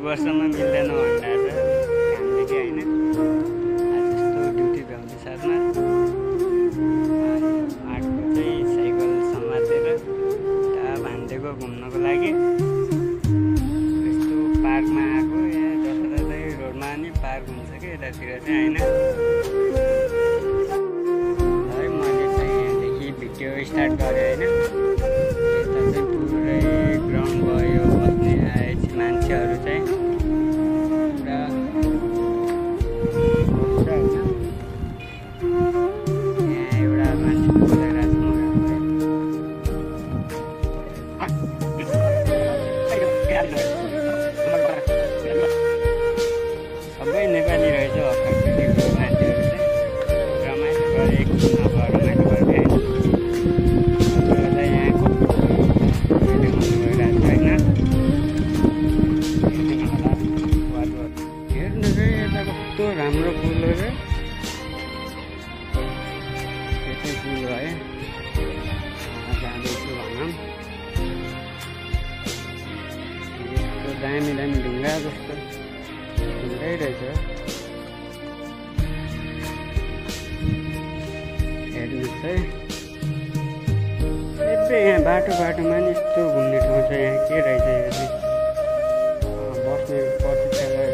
वर्षमा मिल्दैन भन्दा कामले कि होइन जस्तो ड्युटी भ्याउने साथमा 8को चाहिँ साइकल समातेर भान्देको घुम्नको लागि यस्तो पार्कमा आएको या जताततै रोडमा नि पार्क हुन्छ कि यतातिर चाहिँ होइन है मैले चाहिँ यहाँदेखि भिडियो स्टार्ट गरेँ होइन यता चाहिँ पुरै ग्राउन्ड भयो बस्ने आएपछि मान्छेहरू चाहिँ सबै नेपाली रहेछ हक्काको मान्छेहरू चाहिँ रमाइलो गरेको रमाइलो गर्ने यहाँको गइरहेको छ होइन हेर्नु चाहिँ यता कस्तो राम्रो पुल हो र यो चाहिँ पुल हो है जाँदैछु भनौँ यस्तो दामी दामी ढुङ्गा जस्तो ढुङ्गै रहेछ हेर्नुहोस् है यस्तै यहाँ बाटोमा नि यस्तो घुम्ने ठाउँ छ यहाँ के रहेछ यो चाहिँ बस्ने प्रतीक्षालय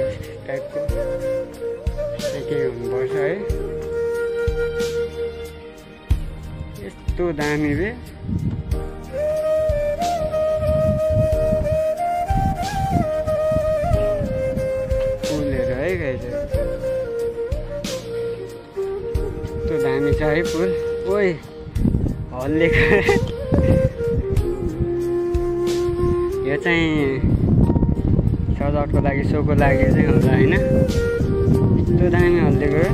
टाइपको के हुनुपर्छ है यस्तो दामी बे पुलहरू है गाइज यस्तो दामी छ है पुल ओइ हल्लेको यो चाहिँ सजावटको लागि सोको लागि चाहिँ होला होइन यस्तो दामी हल्लेको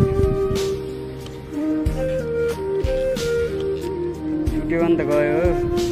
छुट्यो भने त गयो